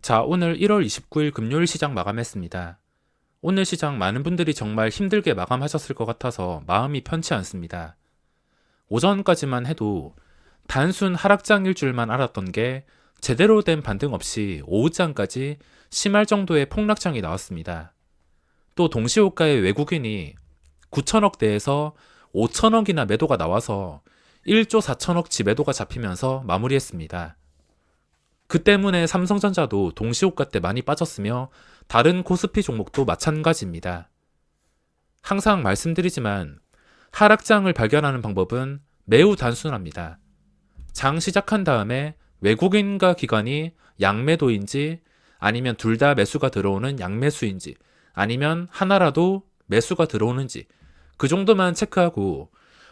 자, 오늘 1월 29일 금요일 시장 마감했습니다. 오늘 시장 많은 분들이 정말 힘들게 마감하셨을 것 같아서 마음이 편치 않습니다. 오전까지만 해도 단순 하락장일 줄만 알았던 게 제대로 된 반등 없이 오후장까지 심할 정도의 폭락장이 나왔습니다. 또 동시호가의 외국인이 9천억대에서 5천억이나 매도가 나와서 1조 4천억 지매도가 잡히면서 마무리했습니다. 그 때문에 삼성전자도 동시호가 때 많이 빠졌으며 다른 코스피 종목도 마찬가지입니다. 항상 말씀드리지만 하락장을 발견하는 방법은 매우 단순합니다. 장 시작한 다음에 외국인과 기관이 양매도인지 아니면 둘 다 매수가 들어오는 양매수인지 아니면 하나라도 매수가 들어오는지 그 정도만 체크하고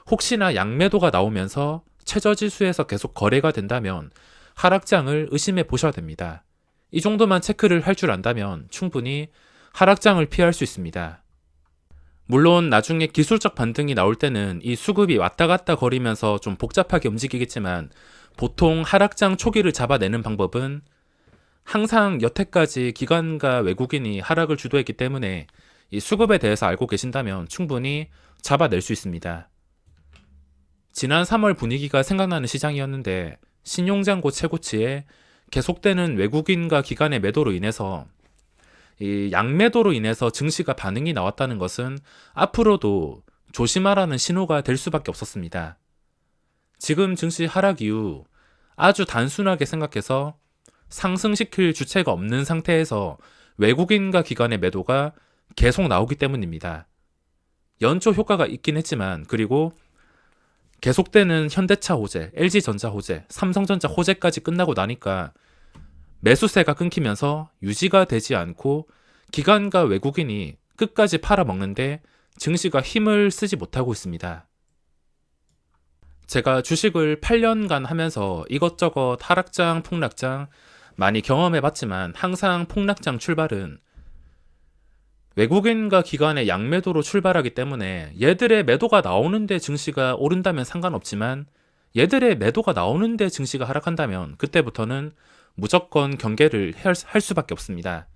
혹시나 양매도가 나오면서 최저지수에서 계속 거래가 된다면 하락장을 의심해 보셔야 됩니다. 이 정도만 체크를 할 줄 안다면 충분히 하락장을 피할 수 있습니다. 물론 나중에 기술적 반등이 나올 때는 이 수급이 왔다 갔다 거리면서 좀 복잡하게 움직이겠지만 보통 하락장 초기를 잡아내는 방법은 항상 여태까지 기관과 외국인이 하락을 주도했기 때문에 이 수급에 대해서 알고 계신다면 충분히 잡아낼 수 있습니다. 지난 3월 분위기가 생각나는 시장이었는데 신용장고 최고치에 계속되는 외국인과 기관의 매도로 인해서 이 양매도로 인해서 증시가 반응이 나왔다는 것은 앞으로도 조심하라는 신호가 될 수밖에 없었습니다. 지금 증시 하락 이후 아주 단순하게 생각해서 상승시킬 주체가 없는 상태에서 외국인과 기관의 매도가 계속 나오기 때문입니다. 연초 효과가 있긴 했지만 그리고 계속되는 현대차 호재, LG전자 호재, 삼성전자 호재까지 끝나고 나니까 매수세가 끊기면서 유지가 되지 않고 기관과 외국인이 끝까지 팔아먹는데 증시가 힘을 쓰지 못하고 있습니다. 제가 주식을 8년간 하면서 이것저것 하락장, 폭락장 많이 경험해봤지만 항상 폭락장 출발은 외국인과 기관의 양매도로 출발하기 때문에 얘들의 매도가 나오는데 증시가 오른다면 상관없지만 얘들의 매도가 나오는데 증시가 하락한다면 그때부터는 무조건 경계를 할 수밖에 없습니다.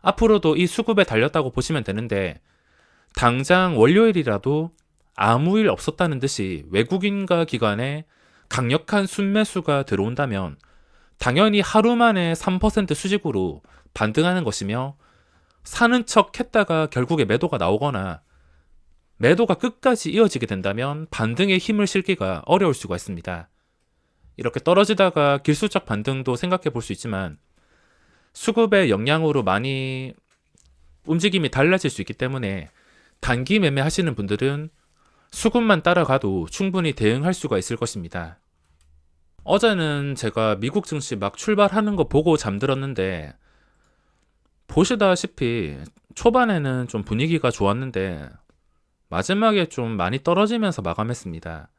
앞으로도 이 수급에 달렸다고 보시면 되는데 당장 월요일이라도 아무 일 없었다는 듯이 외국인과 기관의 강력한 순매수가 들어온다면 당연히 하루 만에 3% 수직으로 반등하는 것이며 사는 척 했다가 결국에 매도가 나오거나 매도가 끝까지 이어지게 된다면 반등의 힘을 실기가 어려울 수가 있습니다. 이렇게 떨어지다가 기술적 반등도 생각해 볼 수 있지만 수급의 영향으로 많이 움직임이 달라질 수 있기 때문에 단기 매매 하시는 분들은 수급만 따라가도 충분히 대응할 수가 있을 것입니다. 어제는 제가 미국 증시 막 출발하는 거 보고 잠들었는데 보시다시피 초반에는 좀 분위기가 좋았는데 마지막에 좀 많이 떨어지면서 마감했습니다.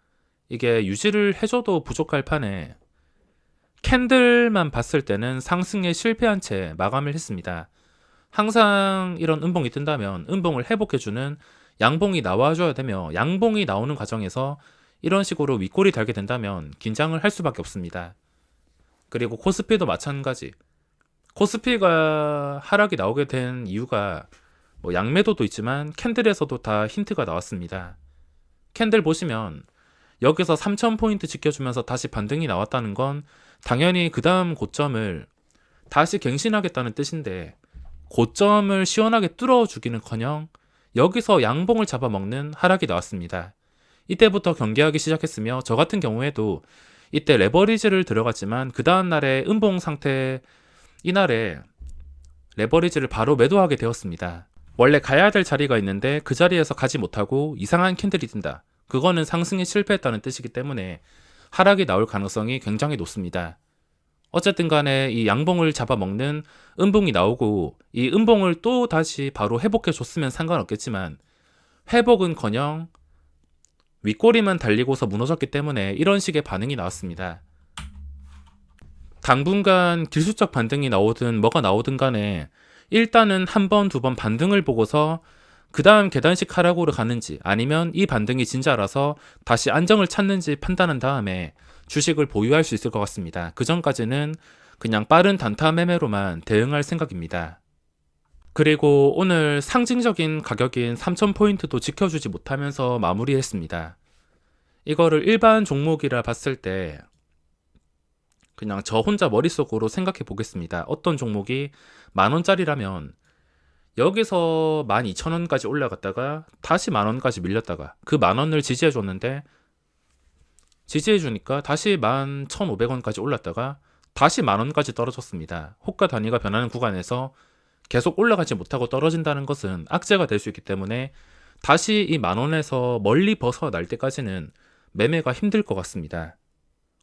이게 유지를 해줘도 부족할 판에 캔들만 봤을 때는 상승에 실패한 채 마감을 했습니다. 항상 이런 음봉이 뜬다면 음봉을 회복해주는 양봉이 나와줘야 되며 양봉이 나오는 과정에서 이런 식으로 윗골이 달게 된다면 긴장을 할 수밖에 없습니다. 그리고 코스피도 마찬가지. 코스피가 하락이 나오게 된 이유가 뭐 양매도도 있지만 캔들에서도 다 힌트가 나왔습니다. 캔들 보시면 여기서 3000포인트 지켜주면서 다시 반등이 나왔다는 건 당연히 그 다음 고점을 다시 갱신하겠다는 뜻인데 고점을 시원하게 뚫어주기는커녕 여기서 양봉을 잡아먹는 하락이 나왔습니다. 이때부터 경계하기 시작했으며 저 같은 경우에도 이때 레버리지를 들어갔지만 그 다음 날에 음봉 상태 이날에 레버리지를 바로 매도하게 되었습니다. 원래 가야 될 자리가 있는데 그 자리에서 가지 못하고 이상한 캔들이 뜬다. 그거는 상승에 실패했다는 뜻이기 때문에 하락이 나올 가능성이 굉장히 높습니다. 어쨌든 간에 이 양봉을 잡아먹는 음봉이 나오고 이 음봉을 또 다시 바로 회복해 줬으면 상관없겠지만 회복은커녕 윗꼬리만 달리고서 무너졌기 때문에 이런 식의 반응이 나왔습니다. 당분간 기술적 반등이 나오든 뭐가 나오든 간에 일단은 한 번, 두 번 반등을 보고서 그 다음 계단식 하락으로 가는지 아니면 이 반등이 진짜라서 다시 안정을 찾는지 판단한 다음에 주식을 보유할 수 있을 것 같습니다. 그 전까지는 그냥 빠른 단타 매매로만 대응할 생각입니다. 그리고 오늘 상징적인 가격인 3000포인트도 지켜주지 못하면서 마무리했습니다. 이거를 일반 종목이라 봤을 때 그냥 저 혼자 머릿속으로 생각해 보겠습니다. 어떤 종목이 만원짜리라면 여기서 12,000원까지 올라갔다가 다시 만원까지 밀렸다가 그 만원을 지지해 줬는데 지지해 주니까 다시 11,500원까지 올랐다가 다시 만원까지 떨어졌습니다. 호가 단위가 변하는 구간에서 계속 올라가지 못하고 떨어진다는 것은 악재가 될 수 있기 때문에 다시 이 만원에서 멀리 벗어날 때까지는 매매가 힘들 것 같습니다.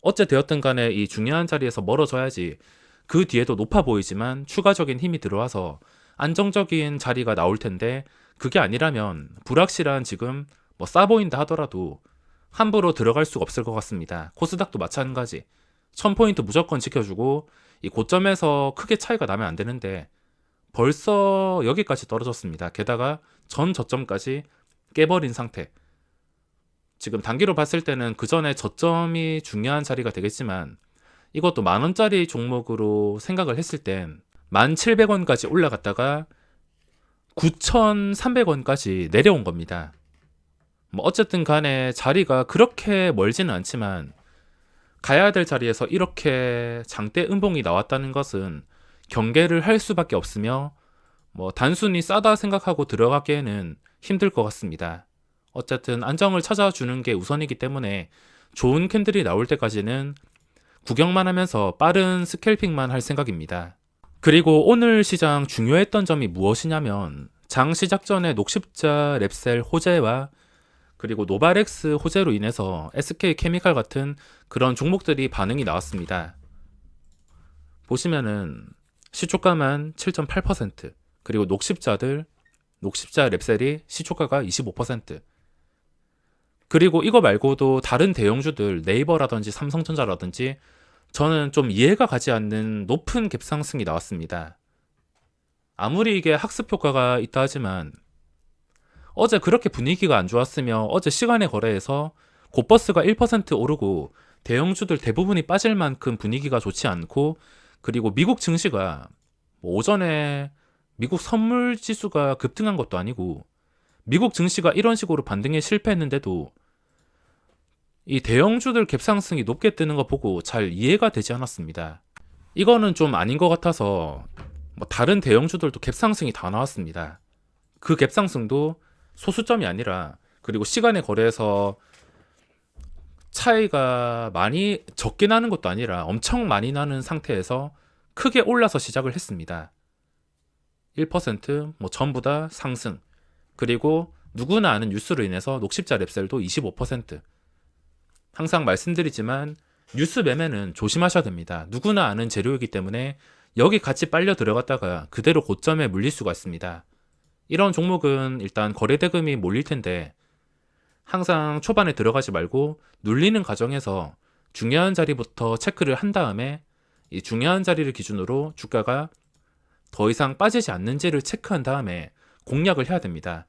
어째 되었든 간에 이 중요한 자리에서 멀어져야지 그 뒤에도 높아 보이지만 추가적인 힘이 들어와서 안정적인 자리가 나올 텐데 그게 아니라면 불확실한 지금 뭐 싸 보인다 하더라도 함부로 들어갈 수가 없을 것 같습니다. 코스닥도 마찬가지. 1000포인트 무조건 지켜주고 이 고점에서 크게 차이가 나면 안 되는데 벌써 여기까지 떨어졌습니다. 게다가 전 저점까지 깨버린 상태. 지금 단기로 봤을 때는 그 전에 저점이 중요한 자리가 되겠지만 이것도 만원짜리 종목으로 생각을 했을 땐 1700원까지 올라갔다가 9300원까지 내려온 겁니다. 뭐 어쨌든 간에 자리가 그렇게 멀지는 않지만 가야 될 자리에서 이렇게 장대 음봉이 나왔다는 것은 경계를 할 수밖에 없으며 뭐 단순히 싸다 생각하고 들어가기에는 힘들 것 같습니다. 어쨌든 안정을 찾아주는 게 우선이기 때문에 좋은 캔들이 나올 때까지는 구경만 하면서 빠른 스캘핑만 할 생각입니다. 그리고 오늘 시장 중요했던 점이 무엇이냐면 장 시작 전에 녹십자 랩셀 호재와 그리고 노바렉스 호재로 인해서 SK케미칼 같은 그런 종목들이 반응이 나왔습니다. 보시면은 시초가만 7.8%, 그리고 녹십자 랩셀이 시초가가 25%. 그리고 이거 말고도 다른 대형주들 네이버라든지 삼성전자라든지 저는 좀 이해가 가지 않는 높은 갭상승이 나왔습니다. 아무리 이게 학습 효과가 있다 하지만 어제 그렇게 분위기가 안 좋았으며 어제 시간의 거래에서 곧버스가 1% 오르고 대형주들 대부분이 빠질 만큼 분위기가 좋지 않고 그리고 미국 증시가 오전에 미국 선물 지수가 급등한 것도 아니고 미국 증시가 이런 식으로 반등에 실패했는데도 이 대형주들 갭상승이 높게 뜨는 거 보고 잘 이해가 되지 않았습니다. 이거는 좀 아닌 것 같아서 뭐 다른 대형주들도 갭상승이 다 나왔습니다. 그 갭상승도 소수점이 아니라 그리고 시간의 거래에서 차이가 많이 적게 나는 것도 아니라 엄청 많이 나는 상태에서 크게 올라서 시작을 했습니다. 1% 뭐 전부 다 상승. 그리고 누구나 아는 뉴스로 인해서 녹십자 랩셀도 25%. 항상 말씀드리지만 뉴스 매매는 조심하셔야 됩니다. 누구나 아는 재료이기 때문에 여기 같이 빨려 들어갔다가 그대로 고점에 물릴 수가 있습니다. 이런 종목은 일단 거래대금이 몰릴 텐데 항상 초반에 들어가지 말고 눌리는 과정에서 중요한 자리부터 체크를 한 다음에 이 중요한 자리를 기준으로 주가가 더 이상 빠지지 않는지를 체크한 다음에 공략을 해야 됩니다.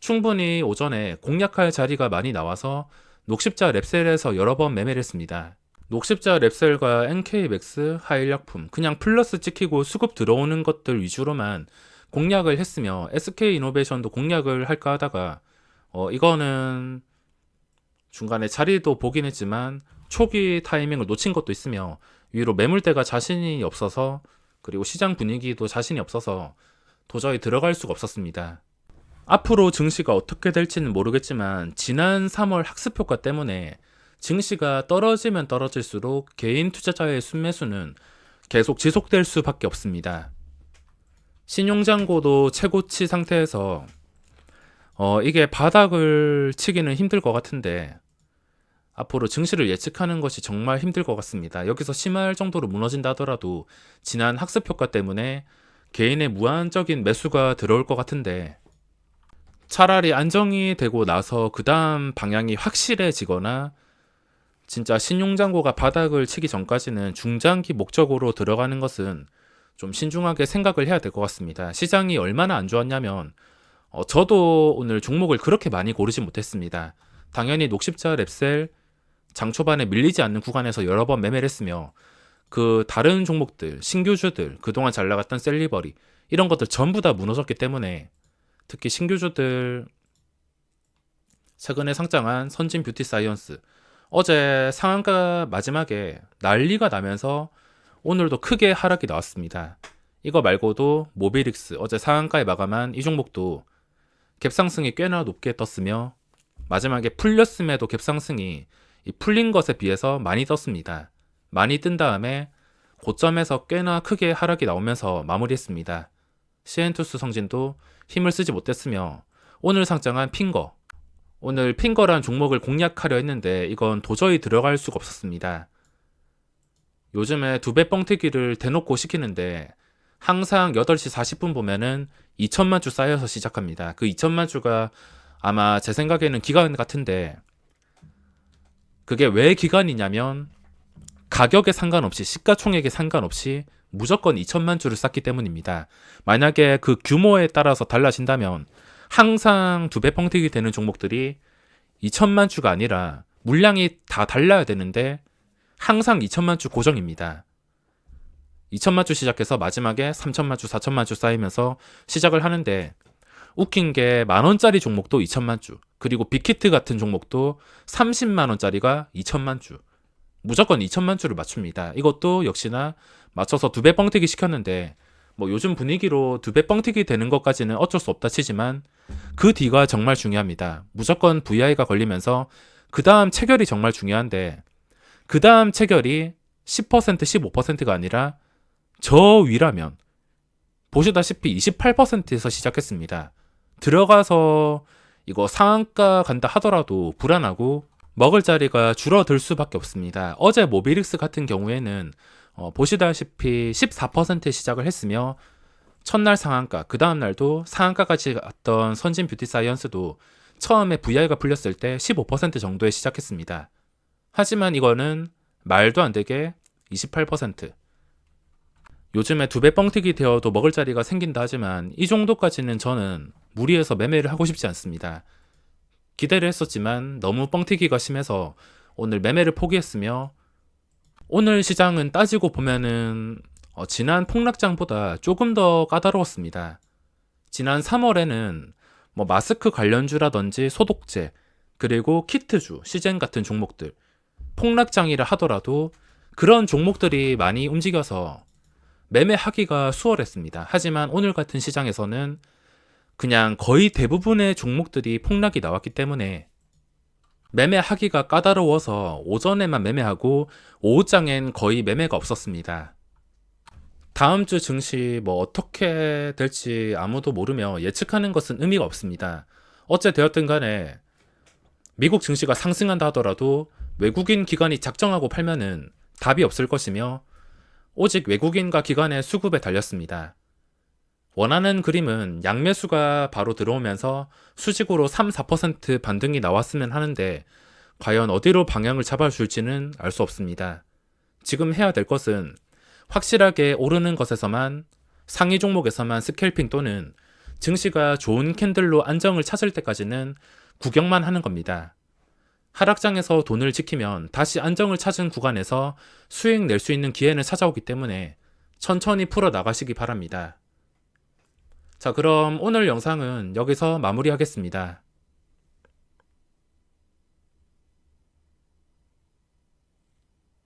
충분히 오전에 공략할 자리가 많이 나와서 녹십자 랩셀에서 여러 번 매매를 했습니다. 녹십자 랩셀과 NK맥스, 하일약품 그냥 플러스 찍히고 수급 들어오는 것들 위주로만 공략을 했으며 SK이노베이션도 공략을 할까 하다가 이거는 중간에 자리도 보긴 했지만 초기 타이밍을 놓친 것도 있으며 위로 매물대가 자신이 없어서 그리고 시장 분위기도 자신이 없어서 도저히 들어갈 수가 없었습니다. 앞으로 증시가 어떻게 될지는 모르겠지만 지난 3월 학습효과 때문에 증시가 떨어지면 떨어질수록 개인 투자자의 순매수는 계속 지속될 수밖에 없습니다. 신용잔고도 최고치 상태에서 이게 바닥을 치기는 힘들 것 같은데 앞으로 증시를 예측하는 것이 정말 힘들 것 같습니다. 여기서 심할 정도로 무너진다 하더라도 지난 학습효과 때문에 개인의 무한적인 매수가 들어올 것 같은데 차라리 안정이 되고 나서 그 다음 방향이 확실해지거나 진짜 신용잔고가 바닥을 치기 전까지는 중장기 목적으로 들어가는 것은 좀 신중하게 생각을 해야 될 것 같습니다. 시장이 얼마나 안 좋았냐면 저도 오늘 종목을 그렇게 많이 고르지 못했습니다. 당연히 녹십자 랩셀 장 초반에 밀리지 않는 구간에서 여러 번 매매를 했으며 그 다른 종목들, 신규주들, 그동안 잘 나갔던 셀리버리 이런 것들 전부 다 무너졌기 때문에 특히 신규주들 최근에 상장한 선진 뷰티 사이언스 어제 상한가 마지막에 난리가 나면서 오늘도 크게 하락이 나왔습니다. 이거 말고도 모비릭스 어제 상한가에 마감한 이 종목도 갭상승이 꽤나 높게 떴으며 마지막에 풀렸음에도 갭상승이 이 풀린 것에 비해서 많이 떴습니다. 많이 뜬 다음에 고점에서 꽤나 크게 하락이 나오면서 마무리했습니다. 시엔투스 성진도 힘을 쓰지 못했으며 오늘 상장한 핑거 오늘 핑거란 종목을 공략하려 했는데 이건 도저히 들어갈 수가 없었습니다. 요즘에 두 배 뻥튀기를 대놓고 시키는데 항상 8시 40분 보면은 2천만 주 쌓여서 시작합니다. 그 2천만 주가 아마 제 생각에는 기간 같은데 그게 왜 기간이냐면 가격에 상관없이 시가총액에 상관없이 무조건 2천만 주를 쌓기 때문입니다. 만약에 그 규모에 따라서 달라진다면 항상 두 배 뻥튀기 되는 종목들이 2천만 주가 아니라 물량이 다 달라야 되는데 항상 2천만 주 고정입니다. 2천만 주 시작해서 마지막에 3천만 주, 4천만 주 쌓이면서 시작을 하는데 웃긴 게 만원짜리 종목도 2천만 주 그리고 빅히트 같은 종목도 30만원짜리가 2천만 주 무조건 2천만 주를 맞춥니다. 이것도 역시나 맞춰서 두 배 뻥튀기 시켰는데 뭐 요즘 분위기로 두 배 뻥튀기 되는 것까지는 어쩔 수 없다 치지만 그 뒤가 정말 중요합니다. 무조건 VI가 걸리면서 그 다음 체결이 정말 중요한데 그 다음 체결이 10% 15%가 아니라 저 위라면 보시다시피 28%에서 시작했습니다. 들어가서 이거 상한가 간다 하더라도 불안하고 먹을 자리가 줄어들 수밖에 없습니다. 어제 모비릭스 같은 경우에는 보시다시피 14% 시작을 했으며 첫날 상한가, 그 다음날도 상한가까지 갔던 선진 뷰티 사이언스도 처음에 VI가 풀렸을 때 15% 정도에 시작했습니다. 하지만 이거는 말도 안 되게 28%. 요즘에 두 배 뻥튀기 되어도 먹을 자리가 생긴다 하지만 이 정도까지는 저는 무리해서 매매를 하고 싶지 않습니다. 기대를 했었지만 너무 뻥튀기가 심해서 오늘 매매를 포기했으며 오늘 시장은 따지고 보면은 지난 폭락장보다 조금 더 까다로웠습니다. 지난 3월에는 뭐 마스크 관련주라든지 소독제 그리고 키트주, 시젠 같은 종목들 폭락장이라 하더라도 그런 종목들이 많이 움직여서 매매하기가 수월했습니다. 하지만 오늘 같은 시장에서는 그냥 거의 대부분의 종목들이 폭락이 나왔기 때문에 매매하기가 까다로워서 오전에만 매매하고 오후장엔 거의 매매가 없었습니다. 다음 주 증시 뭐 어떻게 될지 아무도 모르며 예측하는 것은 의미가 없습니다. 어째 되었든 간에 미국 증시가 상승한다 하더라도 외국인 기관이 작정하고 팔면은 답이 없을 것이며 오직 외국인과 기관의 수급에 달렸습니다. 원하는 그림은 양매수가 바로 들어오면서 수직으로 3, 4% 반등이 나왔으면 하는데 과연 어디로 방향을 잡아줄지는 알 수 없습니다. 지금 해야 될 것은 확실하게 오르는 것에서만 상위 종목에서만 스캘핑 또는 증시가 좋은 캔들로 안정을 찾을 때까지는 구경만 하는 겁니다. 하락장에서 돈을 지키면 다시 안정을 찾은 구간에서 수익 낼 수 있는 기회는 찾아오기 때문에 천천히 풀어 나가시기 바랍니다. 자, 그럼 오늘 영상은 여기서 마무리하겠습니다.